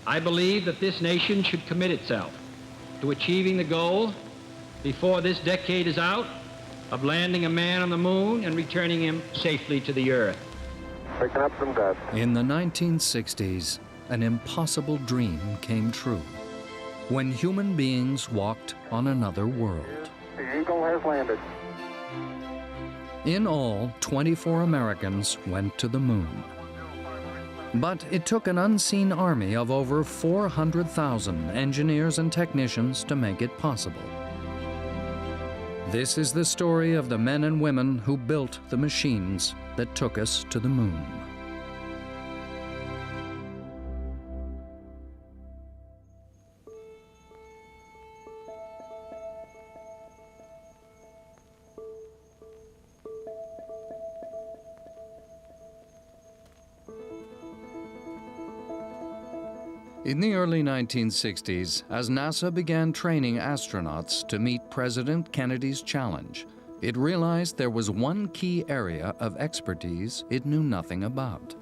I believe that this nation should commit itself to achieving the goal before this decade is out of landing a man on the moon and returning him safely to the Earth. Picking up some dust. In the 1960s, an impossible dream came true when human beings walked on another world. The Eagle has landed. In all, 24 Americans went to the moon. But it took an unseen army of over 400,000 engineers and technicians to make it possible. This is the story of the men and women who built the machines that took us to the moon. In the early 1960s, as NASA began training astronauts to meet President Kennedy's challenge, it realized there was one key area of expertise it knew nothing about.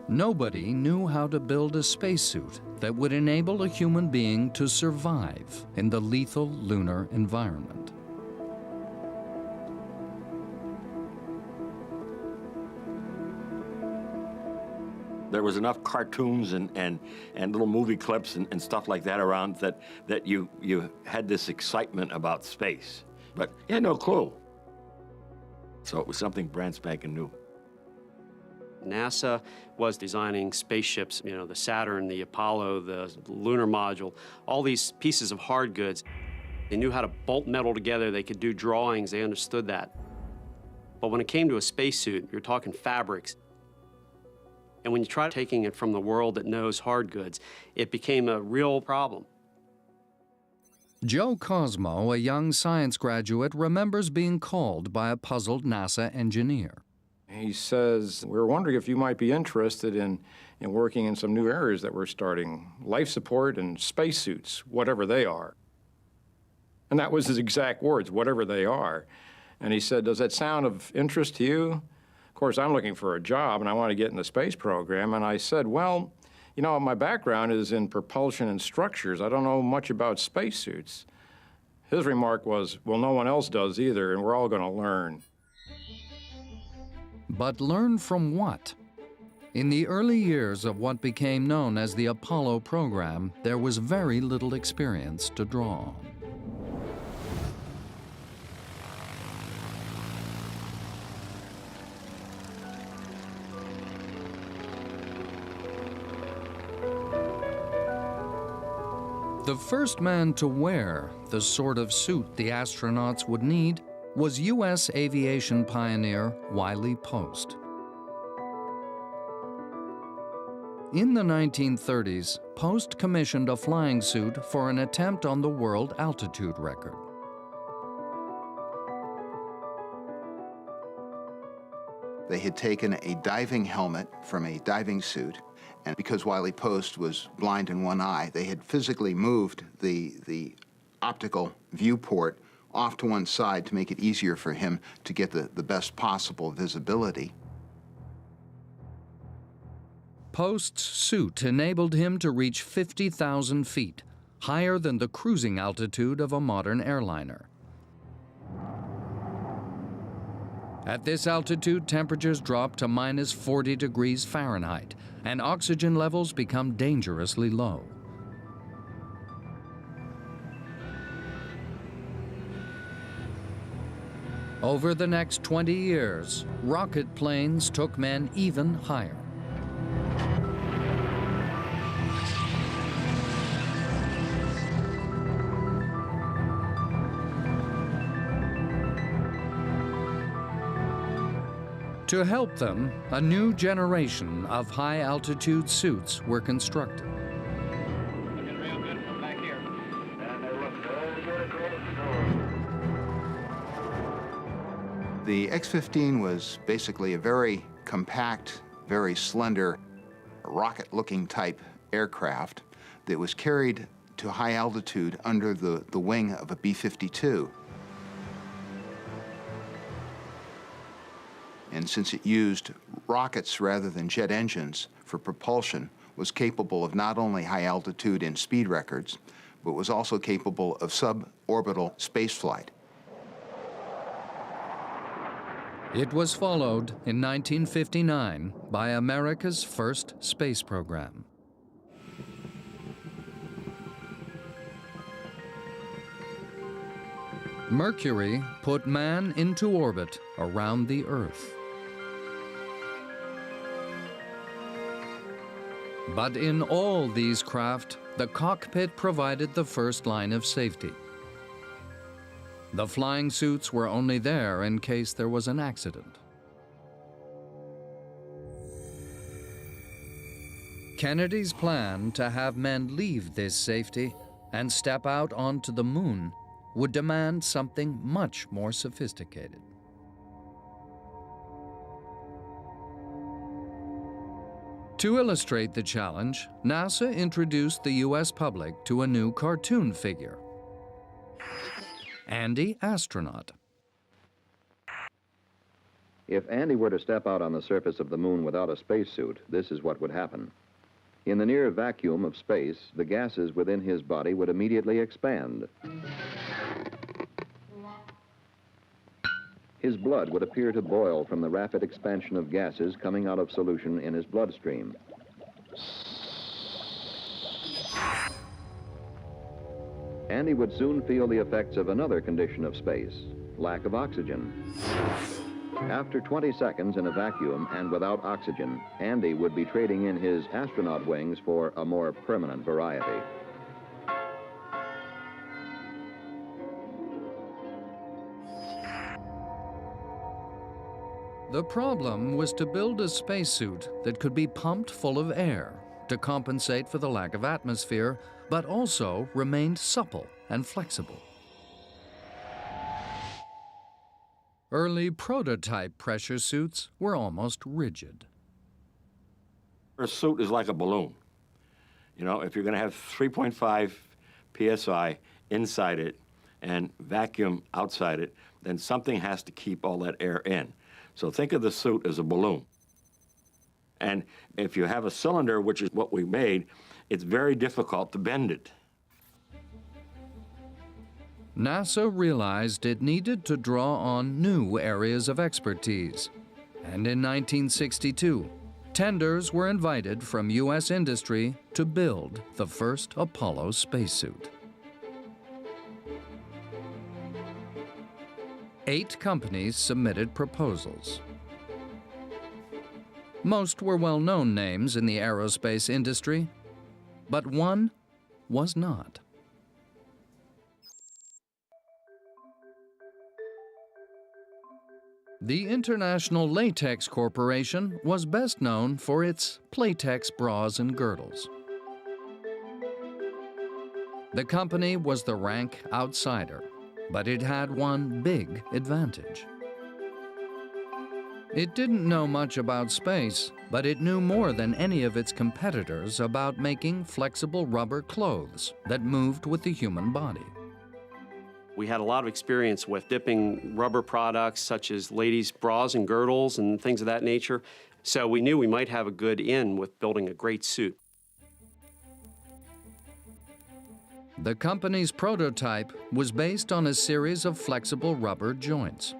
Nobody knew how to build a spacesuit that would enable a human being to survive in the lethal lunar environment. There was enough cartoons and little movie clips and stuff like that around that you had this excitement about space. But you had no clue. So it was something brand spanking new. NASA was designing spaceships, you know, the Saturn, the Apollo, the lunar module, all these pieces of hard goods. They knew how to bolt metal together. They could do drawings. They understood that. But when it came to a spacesuit, you're talking fabrics. And when you try taking it from the world that knows hard goods, it became a real problem. Joe Cosmo, a young science graduate, remembers being called by a puzzled NASA engineer. He says, we're wondering if you might be interested in working in some new areas that we're starting, life support and spacesuits, whatever they are. And that was his exact words, whatever they are. And he said, does that sound of interest to you? Of course, I'm looking for a job, and I want to get in the space program. And I said, well, you know, my background is in propulsion and structures. I don't know much about spacesuits. His remark was, well, no one else does either, and we're all going to learn. But learn from what? In the early years of what became known as the Apollo program, there was very little experience to draw on. The first man to wear the sort of suit the astronauts would need was U.S. aviation pioneer Wiley Post. In the 1930s, Post commissioned a flying suit for an attempt on the world altitude record. They had taken a diving helmet from a diving suit, and because Wiley Post was blind in one eye, they had physically moved the optical viewport off to one side to make it easier for him to get the best possible visibility. Post's suit enabled him to reach 50,000 feet, higher than the cruising altitude of a modern airliner. At this altitude, temperatures drop to minus 40 degrees Fahrenheit, and oxygen levels become dangerously low. Over the next 20 years, rocket planes took men even higher. To help them, a new generation of high-altitude suits were constructed. Looking real good from back here. And they look very good across the door. The X-15 was basically a very compact, very slender, rocket-looking type aircraft that was carried to high altitude under the wing of a B-52. And since it used rockets rather than jet engines for propulsion was capable of not only high altitude and speed records, but was also capable of suborbital spaceflight. It was followed in 1959 by America's first space program. Mercury put man into orbit around the Earth. But in all these craft, the cockpit provided the first line of safety. The flying suits were only there in case there was an accident. Kennedy's plan to have men leave this safety and step out onto the moon would demand something much more sophisticated. To illustrate the challenge, NASA introduced the U.S. public to a new cartoon figure, Andy Astronaut. If Andy were to step out on the surface of the moon without a spacesuit, this is what would happen. In the near vacuum of space, the gases within his body would immediately expand. His blood would appear to boil from the rapid expansion of gases coming out of solution in his bloodstream. Andy would soon feel the effects of another condition of space, lack of oxygen. After 20 seconds in a vacuum and without oxygen, Andy would be trading in his astronaut wings for a more permanent variety. The problem was to build a spacesuit that could be pumped full of air to compensate for the lack of atmosphere, but also remained supple and flexible. Early prototype pressure suits were almost rigid. A suit is like a balloon. You know, if you're going to have 3.5 psi inside it and vacuum outside it, then something has to keep all that air in. So think of the suit as a balloon. And if you have a cylinder, which is what we made, it's very difficult to bend it. NASA realized it needed to draw on new areas of expertise. And in 1962, tenders were invited from U.S. industry to build the first Apollo spacesuit. 8 companies submitted proposals. Most were well-known names in the aerospace industry, but one was not. The International Latex Corporation was best known for its Playtex bras and girdles. The company was the rank outsider, but it had one big advantage. It didn't know much about space, but it knew more than any of its competitors about making flexible rubber clothes that moved with the human body. We had a lot of experience with dipping rubber products such as ladies' bras and girdles and things of that nature, so we knew we might have a good in with building a great suit. The company's prototype was based on a series of flexible rubber joints.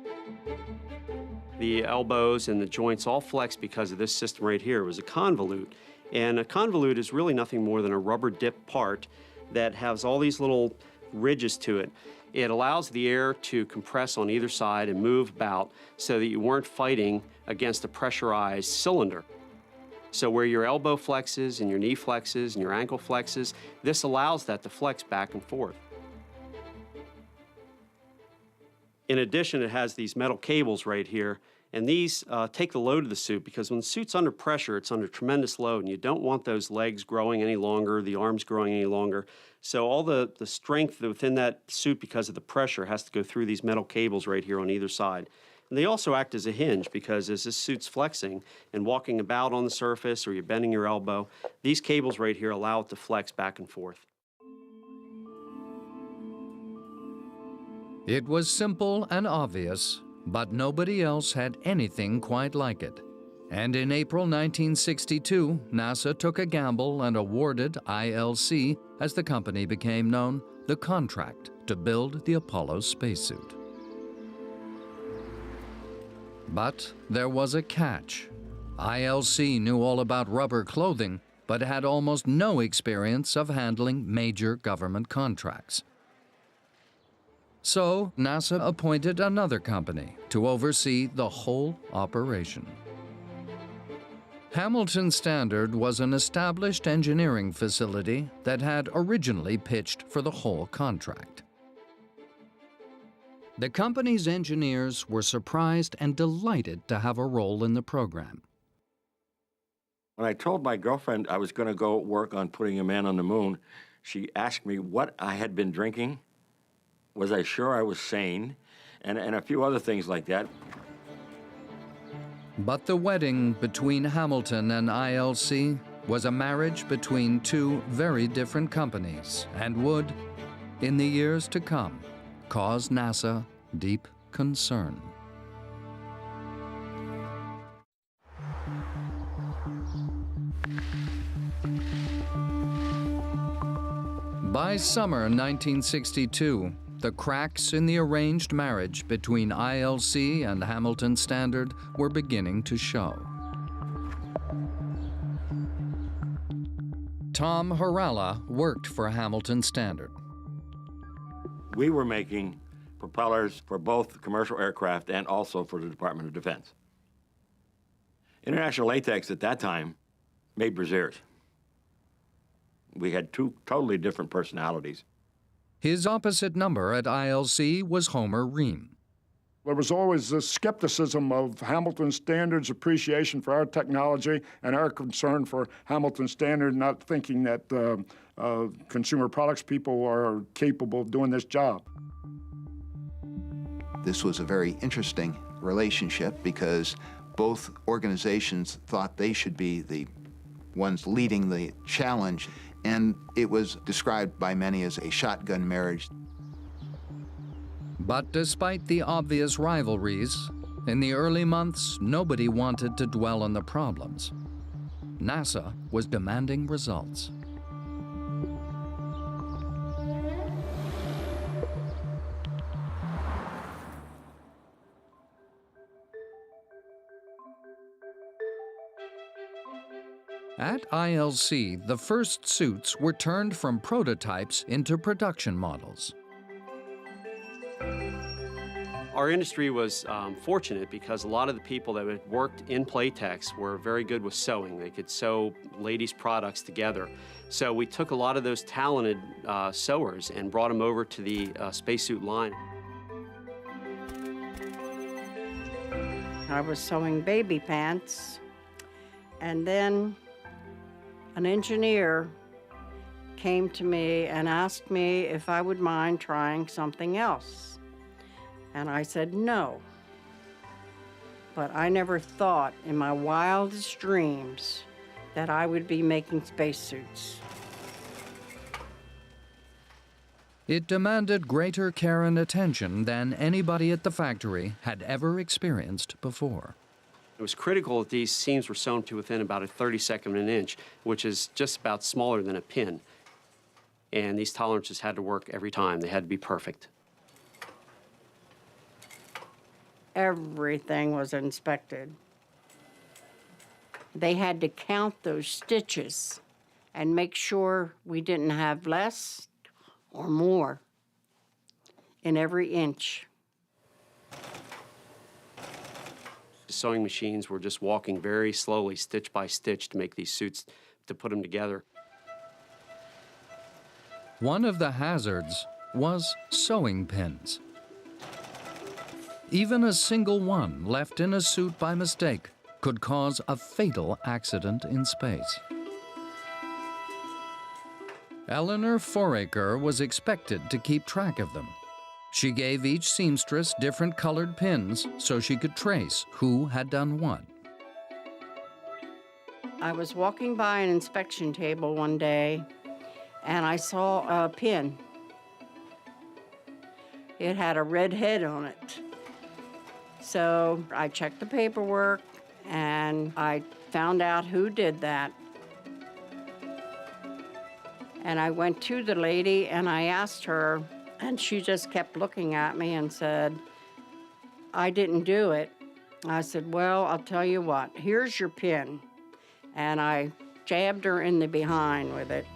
The elbows and the joints all flex because of this system right here. It was a convolute, and a convolute is really nothing more than a rubber dip part that has all these little ridges to it. It allows the air to compress on either side and move about so that you weren't fighting against a pressurized cylinder. So where your elbow flexes and your knee flexes and your ankle flexes, this allows that to flex back and forth. In addition, it has these metal cables right here, and these take the load of the suit, because when the suit's under pressure, it's under tremendous load, and you don't want those legs growing any longer, the arms growing any longer. So all the strength within that suit, because of the pressure, has to go through these metal cables right here on either side. And they also act as a hinge, because as this suit's flexing and walking about on the surface, or you're bending your elbow, these cables right here allow it to flex back and forth. It was simple and obvious, but nobody else had anything quite like it. And in April 1962, NASA took a gamble and awarded ILC, as the company became known, the contract to build the Apollo spacesuit. But there was a catch. ILC knew all about rubber clothing, but had almost no experience of handling major government contracts. So NASA appointed another company to oversee the whole operation. Hamilton Standard was an established engineering facility that had originally pitched for the whole contract. The company's engineers were surprised and delighted to have a role in the program. When I told my girlfriend I was going to go work on putting a man on the moon, she asked me what I had been drinking, was I sure I was sane, and a few other things like that. But the wedding between Hamilton and ILC was a marriage between two very different companies and would, in the years to come, cause NASA deep concern. By summer 1962, the cracks in the arranged marriage between ILC and Hamilton Standard were beginning to show. Tom Harala worked for Hamilton Standard. We were making propellers for both commercial aircraft and also for the Department of Defense. International Latex at that time made brassieres. We had two totally different personalities. His opposite number at ILC was Homer Ream. There was always this skepticism of Hamilton Standard's appreciation for our technology and our concern for Hamilton Standard, not thinking that consumer products people are capable of doing this job. This was a very interesting relationship because both organizations thought they should be the ones leading the challenge, and it was described by many as a shotgun marriage. But despite the obvious rivalries, in the early months, nobody wanted to dwell on the problems. NASA was demanding results. At ILC, the first suits were turned from prototypes into production models. Our industry was fortunate because a lot of the people that had worked in Playtex were very good with sewing. They could sew ladies' products together. So we took a lot of those talented sewers and brought them over to the spacesuit line. I was sewing baby pants, and then an engineer came to me and asked me if I would mind trying something else. And I said no. But I never thought in my wildest dreams that I would be making spacesuits. It demanded greater care and attention than anybody at the factory had ever experienced before. It was critical that these seams were sewn to within about a 32nd of an inch, which is just about smaller than a pin. And these tolerances had to work every time. They had to be perfect. Everything was inspected. They had to count those stitches and make sure we didn't have less or more in every inch. The sewing machines were just walking very slowly, stitch by stitch, to make these suits, to put them together. One of the hazards was sewing pins. Even a single one left in a suit by mistake could cause a fatal accident in space. Eleanor Foraker was expected to keep track of them. She gave each seamstress different colored pins so she could trace who had done what. I was walking by an inspection table one day, and I saw a pin. It had a red head on it. So I checked the paperwork, and I found out who did that. And I went to the lady and I asked her, and she just kept looking at me and said, I didn't do it. I said, well, I'll tell you what, here's your pin. And I jabbed her in the behind with it.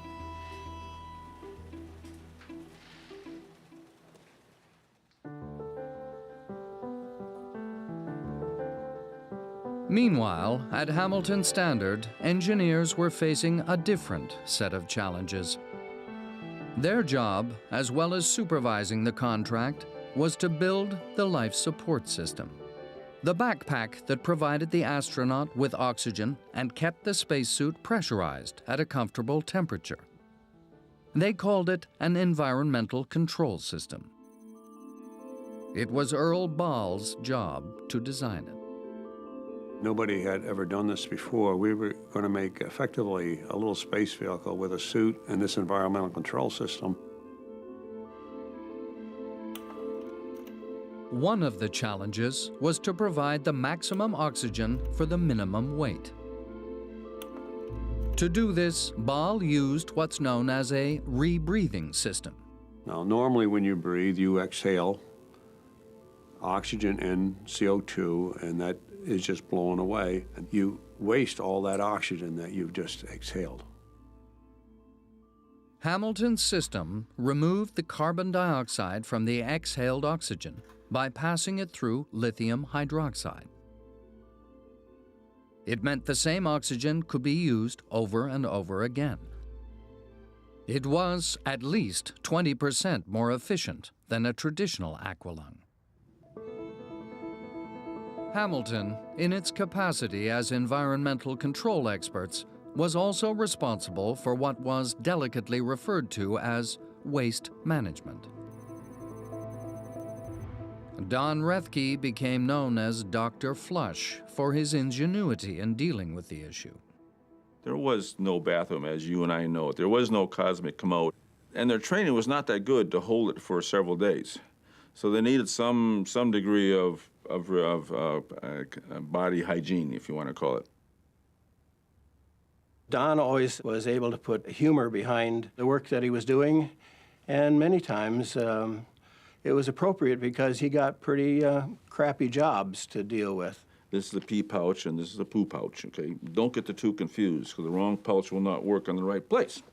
Meanwhile, at Hamilton Standard, engineers were facing a different set of challenges. Their job, as well as supervising the contract, was to build the life support system, the backpack that provided the astronaut with oxygen and kept the spacesuit pressurized at a comfortable temperature. They called it an environmental control system. It was Earl Ball's job to design it. Nobody had ever done this before. We were going to make effectively a little space vehicle with a suit and this environmental control system. One of the challenges was to provide the maximum oxygen for the minimum weight. To do this, Ball used what's known as a rebreathing system. Now, normally when you breathe, you exhale oxygen and CO2, and that is just blown away, and you waste all that oxygen that you've just exhaled. Hamilton's system removed the carbon dioxide from the exhaled oxygen by passing it through lithium hydroxide. It meant the same oxygen could be used over and over again. It was at least 20% more efficient than a traditional aqualung. Hamilton, in its capacity as environmental control experts, was also responsible for what was delicately referred to as waste management. Don Rethke became known as Dr. Flush for his ingenuity in dealing with the issue. There was no bathroom, as you and I know it. There was no cosmic commode. And their training was not that good to hold it for several days. So they needed some degree of body hygiene, if you want to call it. Don always was able to put humor behind the work that he was doing, and many times it was appropriate because he got pretty crappy jobs to deal with. This is the pee pouch and this is the poo pouch, okay? Don't get the two confused, because the wrong pouch will not work in the right place.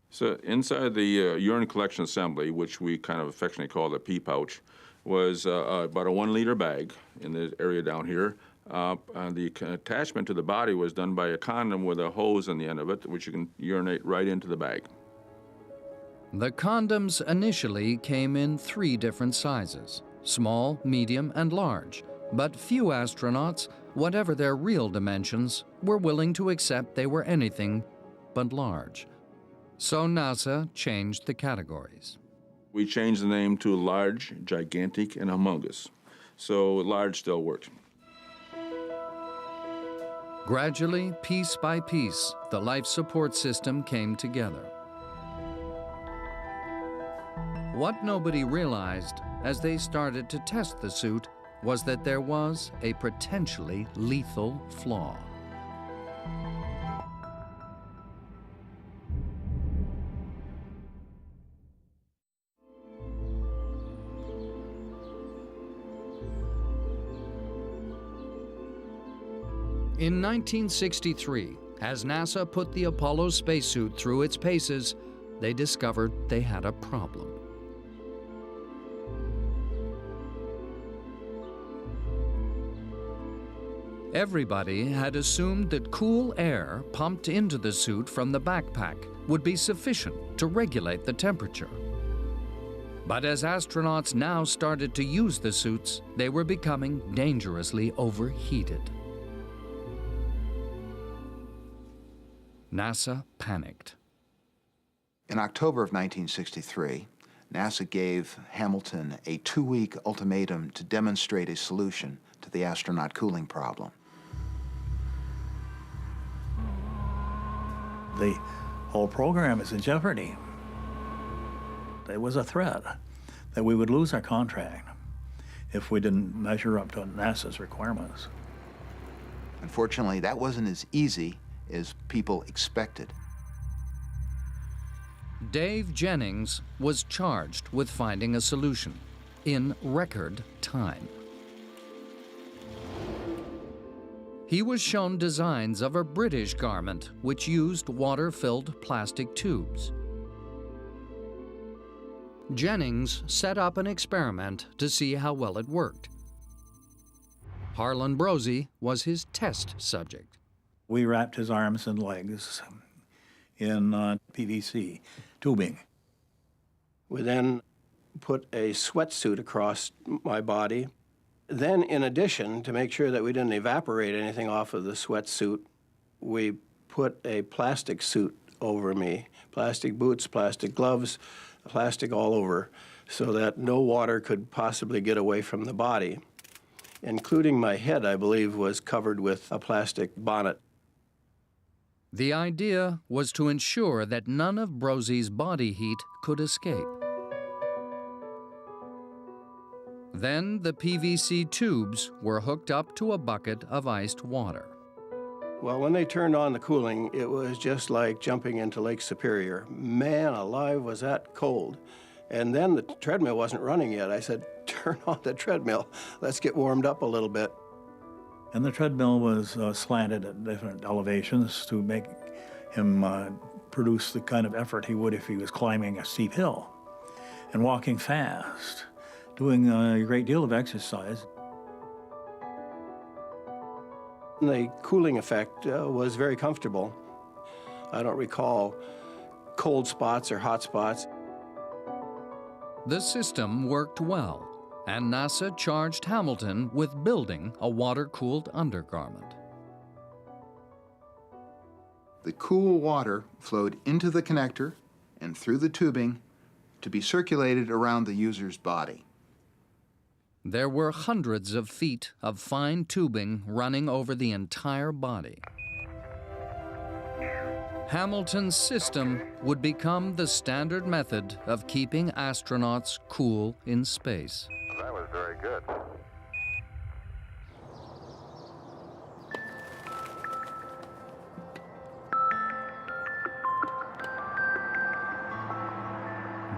So inside the urine collection assembly, which we kind of affectionately call the pee pouch, was about a 1 liter bag in the area down here. And the attachment to the body was done by a condom with a hose on the end of it, which you can urinate right into the bag. The condoms initially came in 3 different sizes: small, medium, and large. But few astronauts, whatever their real dimensions, were willing to accept they were anything but large. So NASA changed the categories. We changed the name to large, gigantic, and humongous. So large still worked. Gradually, piece by piece, the life support system came together. What nobody realized as they started to test the suit was that there was a potentially lethal flaw. In 1963, as NASA put the Apollo spacesuit through its paces, they discovered they had a problem. Everybody had assumed that cool air pumped into the suit from the backpack would be sufficient to regulate the temperature. But as astronauts now started to use the suits, they were becoming dangerously overheated. NASA panicked. In October of 1963, NASA gave Hamilton a 2-week ultimatum to demonstrate a solution to the astronaut cooling problem. The whole program is in jeopardy. It was a threat that we would lose our contract if we didn't measure up to NASA's requirements. Unfortunately, that wasn't as easy as people expected. Dave Jennings was charged with finding a solution in record time. He was shown designs of a British garment which used water-filled plastic tubes. Jennings set up an experiment to see how well it worked. Harlan Brosey was his test subject. We wrapped his arms and legs in PVC tubing. We then put a sweatsuit across my body. Then, in addition, to make sure that we didn't evaporate anything off of the sweatsuit, we put a plastic suit over me, plastic boots, plastic gloves, plastic all over, so that no water could possibly get away from the body, including my head, I believe, was covered with a plastic bonnet. The idea was to ensure that none of Brosey's body heat could escape. Then the PVC tubes were hooked up to a bucket of iced water. Well, when they turned on the cooling, it was just like jumping into Lake Superior. Man alive, was that cold. And then the treadmill wasn't running yet. I said, turn on the treadmill. Let's get warmed up a little bit. And the treadmill was slanted at different elevations to make him produce the kind of effort he would if he was climbing a steep hill and walking fast, doing a great deal of exercise. The cooling effect was very comfortable. I don't recall cold spots or hot spots. The system worked well, and NASA charged Hamilton with building a water-cooled undergarment. The cool water flowed into the connector and through the tubing to be circulated around the user's body. There were hundreds of feet of fine tubing running over the entire body. Hamilton's system would become the standard method of keeping astronauts cool in space. That was very good.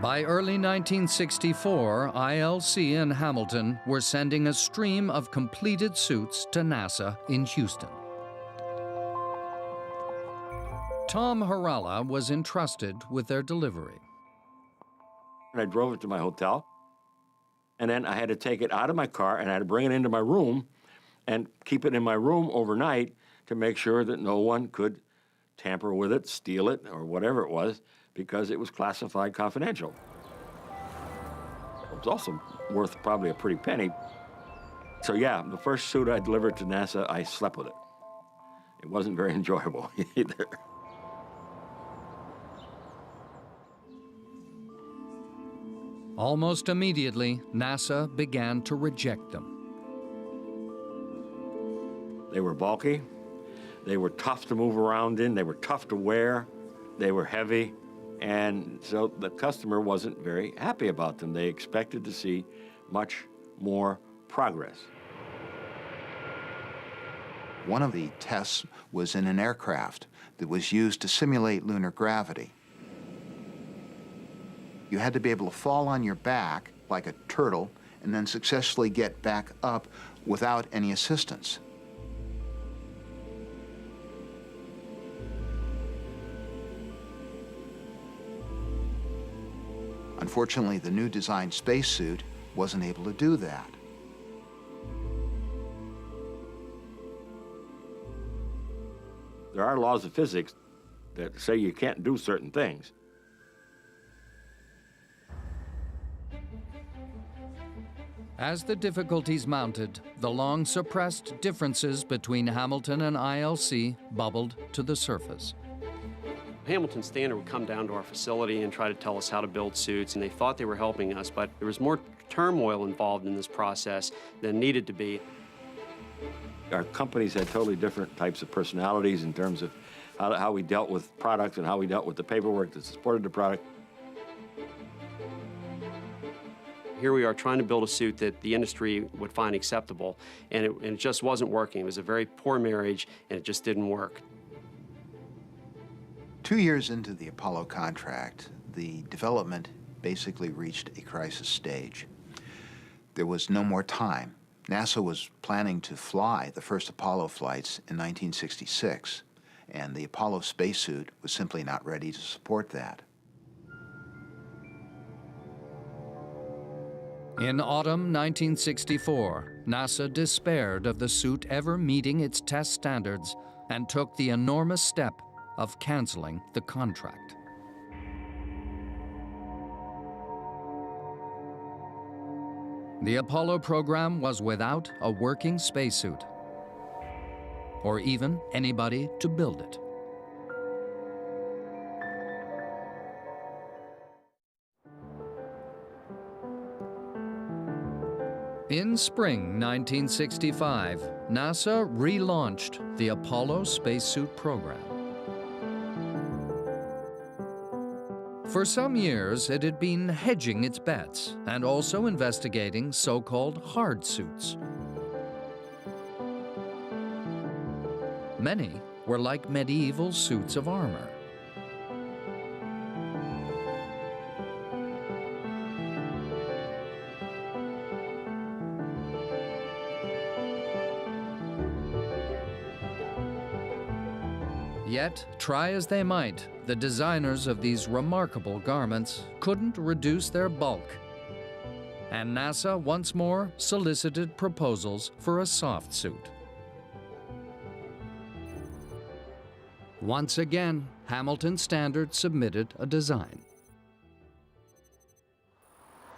By early 1964, ILC and Hamilton were sending a stream of completed suits to NASA in Houston. Tom Harala was entrusted with their delivery. I drove it to my hotel, and then I had to take it out of my car and I had to bring it into my room and keep it in my room overnight to make sure that no one could tamper with it, steal it, or whatever it was, because it was classified confidential. It was also worth probably a pretty penny. So yeah, the first suit I delivered to NASA, I slept with it. It wasn't very enjoyable either. Almost immediately, NASA began to reject them. They were bulky, they were tough to move around in, they were tough to wear, they were heavy, and so the customer wasn't very happy about them. They expected to see much more progress. One of the tests was in an aircraft that was used to simulate lunar gravity. You had to be able to fall on your back like a turtle and then successfully get back up without any assistance. Unfortunately, the new design spacesuit wasn't able to do that. There are laws of physics that say you can't do certain things. As the difficulties mounted, the long-suppressed differences between Hamilton and ILC bubbled to the surface. Hamilton Standard would come down to our facility and try to tell us how to build suits, and they thought they were helping us, but there was more turmoil involved in this process than needed to be. Our companies had totally different types of personalities in terms of how we dealt with products and how we dealt with the paperwork that supported the product. Here we are trying to build a suit that the industry would find acceptable, and it just wasn't working. It was a very poor marriage, and it just didn't work. 2 years into the Apollo contract, the development basically reached a crisis stage. There was no more time. NASA was planning to fly the first Apollo flights in 1966, and the Apollo spacesuit was simply not ready to support that. In autumn 1964, NASA despaired of the suit ever meeting its test standards and took the enormous step of canceling the contract. The Apollo program was without a working spacesuit, or even anybody to build it. In spring 1965, NASA relaunched the Apollo spacesuit program. For some years, it had been hedging its bets and also investigating so-called hard suits. Many were like medieval suits of armor. Yet, try as they might, the designers of these remarkable garments couldn't reduce their bulk. And NASA once more solicited proposals for a soft suit. Once again, Hamilton Standard submitted a design.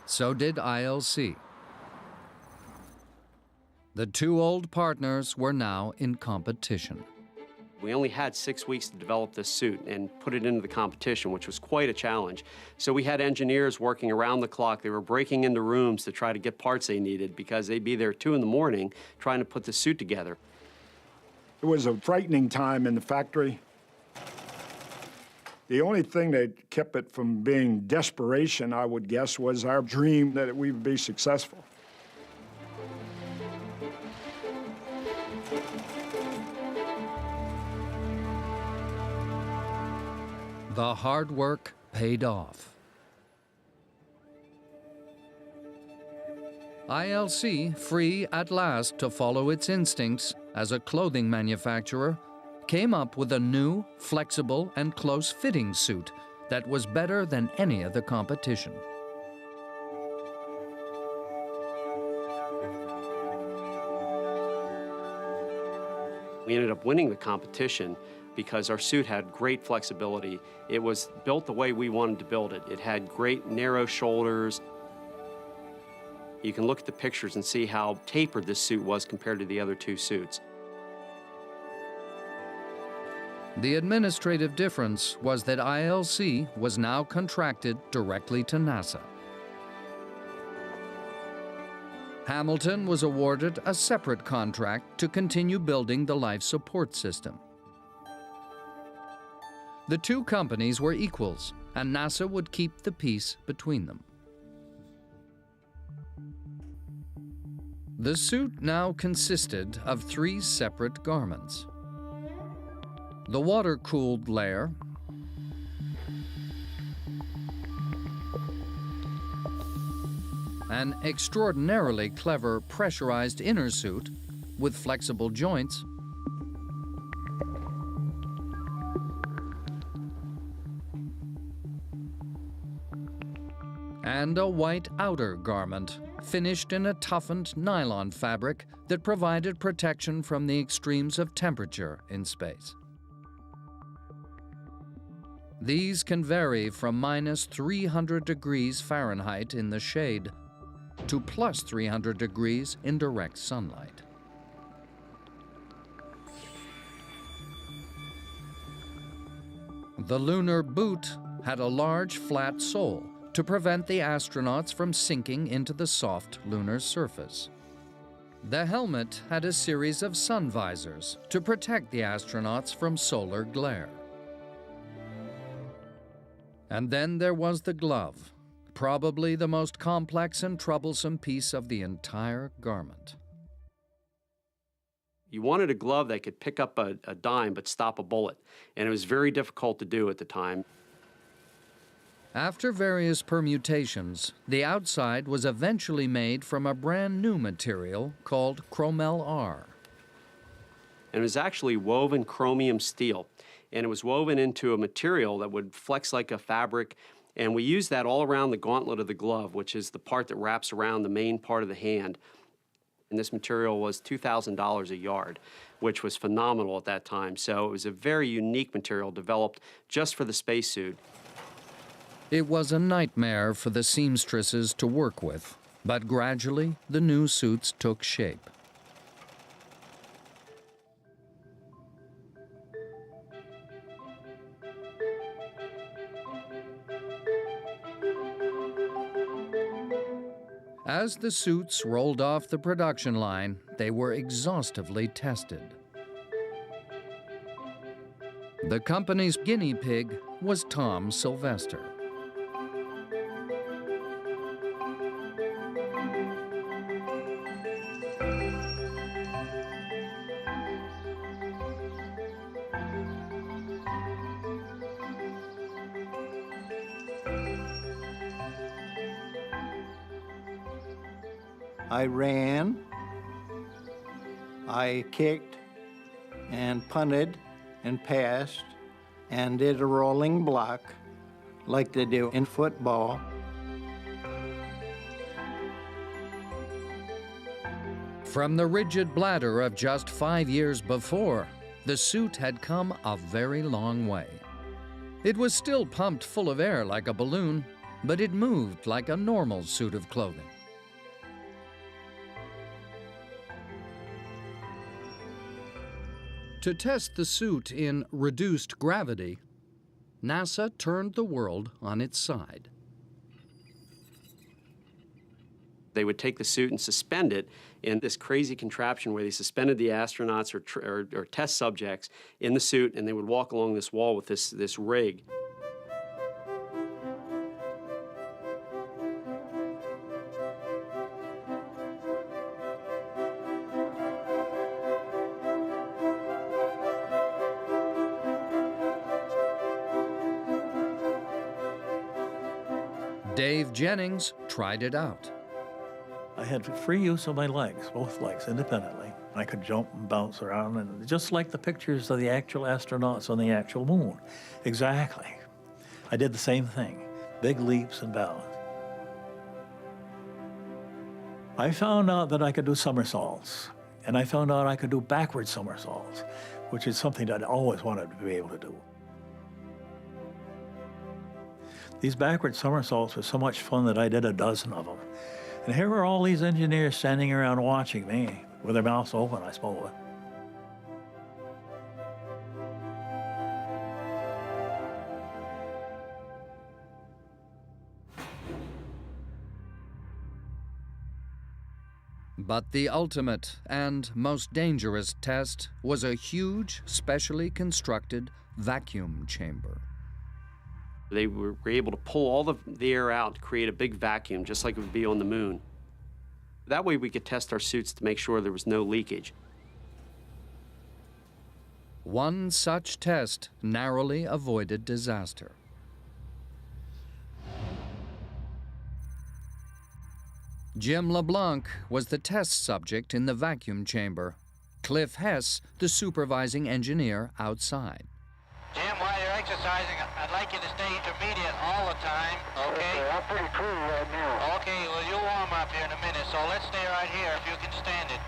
So did ILC. The two old partners were now in competition. We only had 6 weeks to develop this suit and put it into the competition, which was quite a challenge. So we had engineers working around the clock. They were breaking into rooms to try to get parts they needed because they'd be there 2 in the morning trying to put the suit together. It was a frightening time in the factory. The only thing that kept it from being desperation, I would guess, was our dream that we would be successful. The hard work paid off. ILC, free at last to follow its instincts as a clothing manufacturer, came up with a new, flexible, and close-fitting suit that was better than any of the competition. We ended up winning the competition because our suit had great flexibility. It was built the way we wanted to build it. It had great narrow shoulders. You can look at the pictures and see how tapered this suit was compared to the other 2 suits. The administrative difference was that ILC was now contracted directly to NASA. Hamilton was awarded a separate contract to continue building the life support system. The 2 companies were equals, and NASA would keep the peace between them. The suit now consisted of 3 separate garments. The water-cooled layer, an extraordinarily clever pressurized inner suit with flexible joints, and a white outer garment finished in a toughened nylon fabric that provided protection from the extremes of temperature in space. These can vary from minus 300 degrees Fahrenheit in the shade to plus 300 degrees in direct sunlight. The lunar boot had a large flat sole to prevent the astronauts from sinking into the soft lunar surface. The helmet had a series of sun visors to protect the astronauts from solar glare. And then there was the glove, probably the most complex and troublesome piece of the entire garment. You wanted a glove that could pick up a dime but stop a bullet, and it was very difficult to do at the time. After various permutations, the outside was eventually made from a brand new material called Chromel R. And it was actually woven chromium steel, and it was woven into a material that would flex like a fabric, and we used that all around the gauntlet of the glove, which is the part that wraps around the main part of the hand. And this material was $2,000 a yard, which was phenomenal at that time. So it was a very unique material developed just for the spacesuit. It was a nightmare for the seamstresses to work with, but gradually the new suits took shape. As the suits rolled off the production line, they were exhaustively tested. The company's guinea pig was Tom Sylvester. I ran, I kicked and punted and passed and did a rolling block like they do in football. From the rigid bladder of just 5 years before, the suit had come a very long way. It was still pumped full of air like a balloon, but it moved like a normal suit of clothing. To test the suit in reduced gravity, NASA turned the world on its side. They would take the suit and suspend it in this crazy contraption where they suspended the astronauts or test subjects in the suit, and they would walk along this wall with this rig. Dave Jennings tried it out. I had free use of my legs, both legs, independently. I could jump and bounce around, and just like the pictures of the actual astronauts on the actual moon. Exactly. I did the same thing, big leaps and bounds. I found out that I could do somersaults, and I found out I could do backward somersaults, which is something that I always wanted to be able to do. These backward somersaults were so much fun that I did a dozen of them. And here were all these engineers standing around watching me, with their mouths open, I suppose. But the ultimate and most dangerous test was a huge, specially constructed vacuum chamber. They were able to pull all the air out to create a big vacuum, just like it would be on the moon. That way we could test our suits to make sure there was no leakage. One such test narrowly avoided disaster. Jim LeBlanc was the test subject in the vacuum chamber. Cliff Hess, the supervising engineer outside. Jim, while you're exercising, I'd like you to stay intermediate all the time, okay? I'm pretty cool right now. Okay, well, you'll warm up here in a minute, so let's stay right here if you can stand it.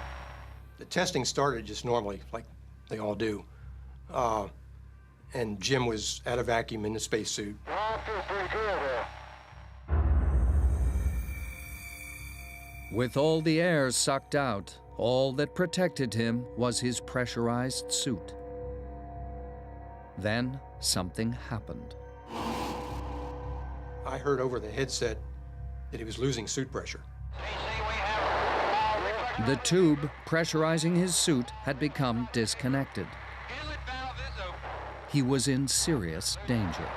The testing started just normally, like they all do. And Jim was at a vacuum in the spacesuit. Well, I feel pretty good here. With all the air sucked out, all that protected him was his pressurized suit. Then something happened. I heard over the headset that he was losing suit pressure. The tube pressurizing his suit had become disconnected. He was in serious danger.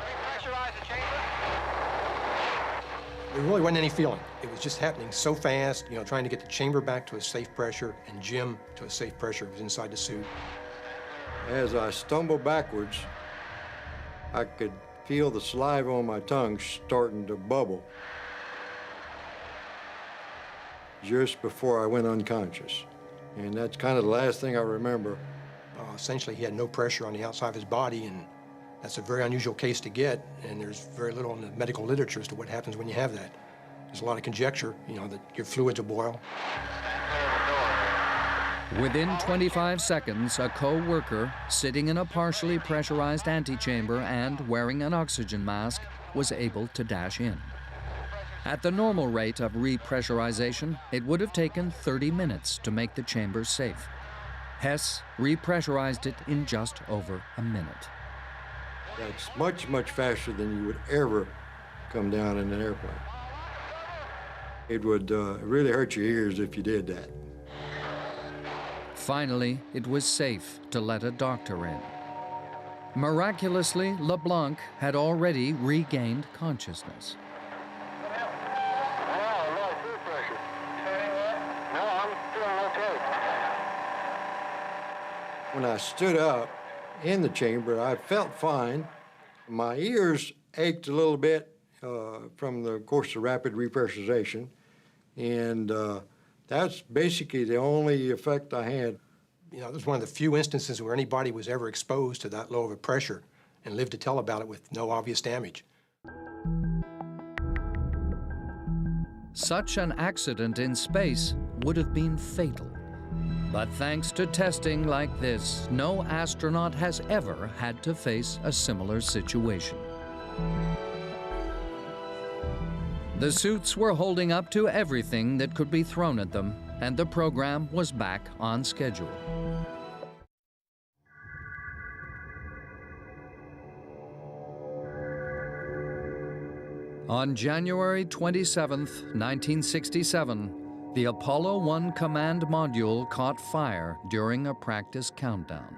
There really wasn't any feeling. It was just happening so fast, trying to get the chamber back to a safe pressure and Jim to a safe pressure was inside the suit. As I stumbled backwards, I could feel the saliva on my tongue starting to bubble just before I went unconscious. And that's kind of the last thing I remember. Essentially, he had no pressure on the outside of his body, and that's a very unusual case to get, and there's very little in the medical literature as to what happens when you have that. There's a lot of conjecture, that your fluids will boil. Within 25 seconds, a co-worker sitting in a partially pressurized antechamber and wearing an oxygen mask was able to dash in. At the normal rate of repressurization, it would have taken 30 minutes to make the chamber safe. Hess repressurized it in just over a minute. That's much, much faster than you would ever come down in an airplane. It would really hurt your ears if you did that. Finally, it was safe to let a doctor in. Miraculously, LeBlanc had already regained consciousness. When I stood up in the chamber, I felt fine. My ears ached a little bit from the course of rapid repressurization, and that's basically the only effect I had. It was one of the few instances where anybody was ever exposed to that low of a pressure and lived to tell about it with no obvious damage. Such an accident in space would have been fatal. But thanks to testing like this, no astronaut has ever had to face a similar situation. The suits were holding up to everything that could be thrown at them, and the program was back on schedule. On January 27, 1967, the Apollo 1 command module caught fire during a practice countdown.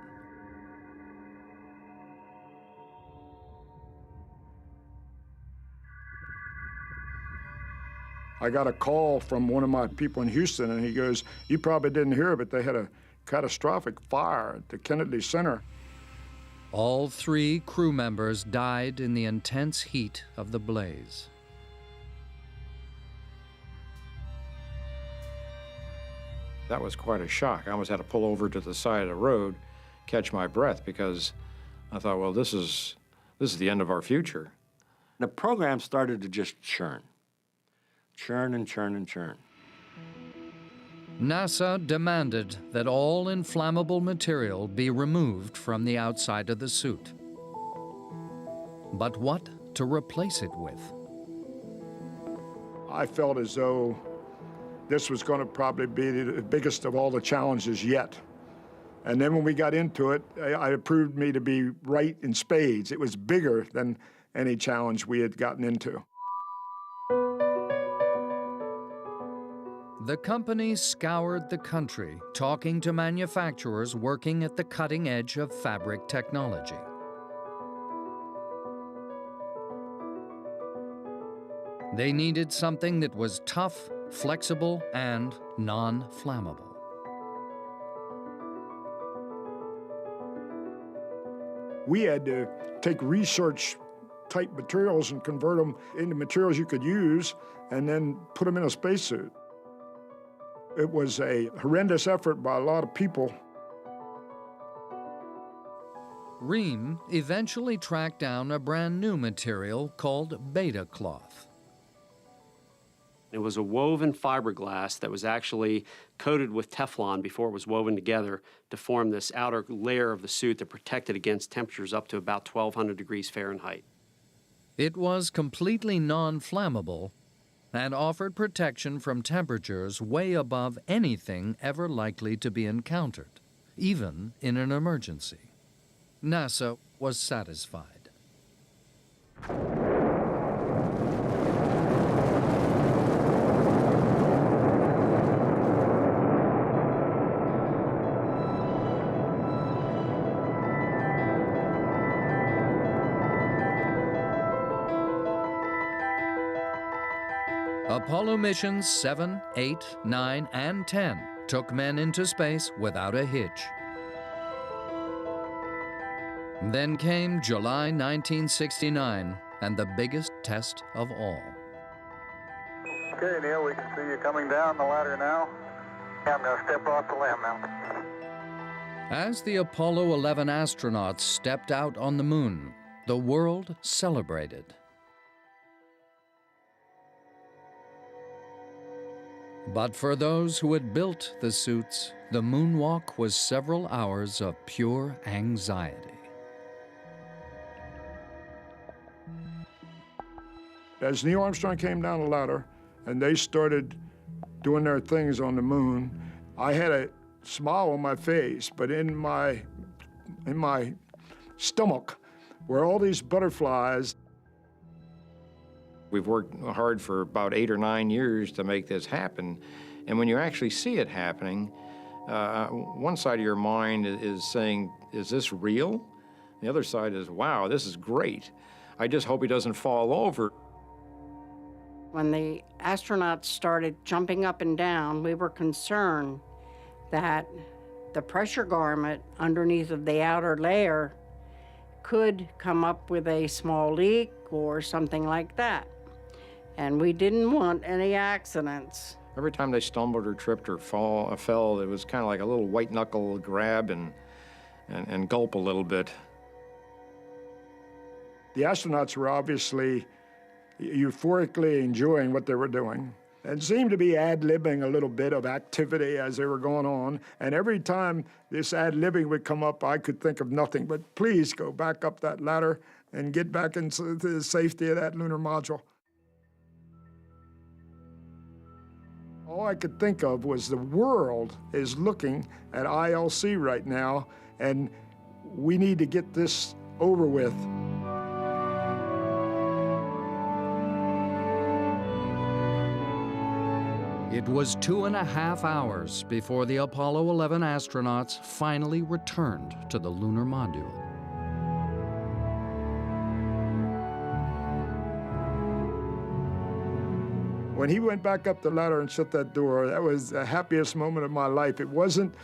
I got a call from one of my people in Houston, and he goes, "You probably didn't hear, but they had a catastrophic fire at the Kennedy Center." All 3 crew members died in the intense heat of the blaze. That was quite a shock. I almost had to pull over to the side of the road, catch my breath, because I thought, well, this is the end of our future. The program started to just churn. Churn and churn and churn. NASA demanded that all inflammable material be removed from the outside of the suit. But what to replace it with? I felt as though this was going to probably be the biggest of all the challenges yet. And then when we got into it, it proved me to be right in spades. It was bigger than any challenge we had gotten into. The company scoured the country, talking to manufacturers working at the cutting edge of fabric technology. They needed something that was tough, flexible, and non-flammable. We had to take research-type materials and convert them into materials you could use and then put them in a spacesuit. It was a horrendous effort by a lot of people. Ream eventually tracked down a brand new material called beta cloth. It was a woven fiberglass that was actually coated with Teflon before it was woven together to form this outer layer of the suit that protected against temperatures up to about 1,200 degrees Fahrenheit. It was completely non-flammable and offered protection from temperatures way above anything ever likely to be encountered, even in an emergency. NASA was satisfied. Apollo missions 7, 8, 9, and 10 took men into space without a hitch. Then came July 1969, and the biggest test of all. Okay, Neil, we can see you coming down the ladder now. I'm going to step off the limb now. As the Apollo 11 astronauts stepped out on the moon, the world celebrated. But for those who had built the suits, the moonwalk was several hours of pure anxiety. As Neil Armstrong came down the ladder and they started doing their things on the moon, I had a smile on my face, but in my stomach were all these butterflies. We've worked hard for about 8 or 9 years to make this happen, and when you actually see it happening, one side of your mind is saying, is this real? The other side is, wow, this is great. I just hope he doesn't fall over. When the astronauts started jumping up and down, we were concerned that the pressure garment underneath of the outer layer could come up with a small leak or something like that. And we didn't want any accidents. Every time they stumbled or tripped or fell, it was kind of like a little white knuckle grab and gulp a little bit. The astronauts were obviously euphorically enjoying what they were doing and seemed to be ad-libbing a little bit of activity as they were going on. And every time this ad-libbing would come up, I could think of nothing but, please go back up that ladder and get back into the safety of that lunar module. All I could think of was the world is looking at ILC right now, and we need to get this over with. It was 2.5 hours before the Apollo 11 astronauts finally returned to the lunar module. When he went back up the ladder and shut that door, that was the happiest moment of my life. It wasn't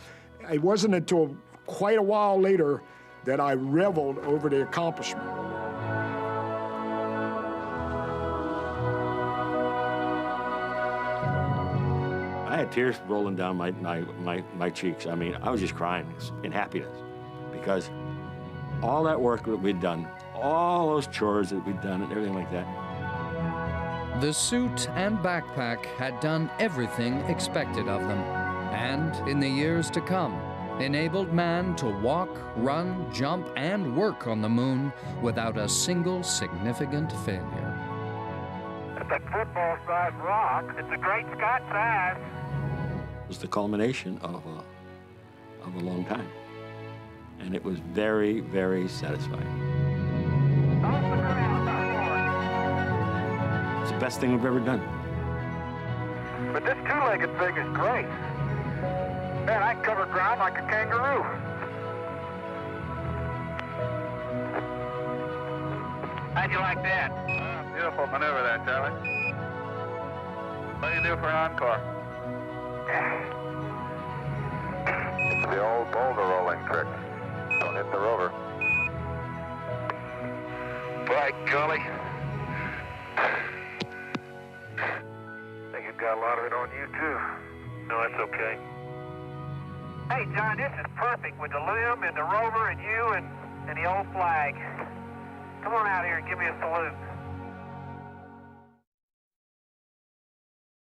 until quite a while later that I reveled over the accomplishment. I had tears rolling down my cheeks. I mean, I was just crying in happiness because all that work that we'd done, all those chores that we'd done and everything like that. The suit and backpack had done everything expected of them, and in the years to come, enabled man to walk, run, jump, and work on the moon without a single significant failure. It's a football-sized rock. It's a great Scott size. It was the culmination of a long time, and it was very, very satisfying. It's the best thing we've ever done. But this two-legged thing is great. Man, I can cover ground like a kangaroo. How'd you like that? Beautiful maneuver there, Charlie. What do you do for an encore? It's the old boulder rolling trick. Don't hit the rover. By golly. Think you've got a lot of it on you, too. No, that's okay. Hey, John, this is perfect with the limb and the rover and you and the old flag. Come on out here and give me a salute.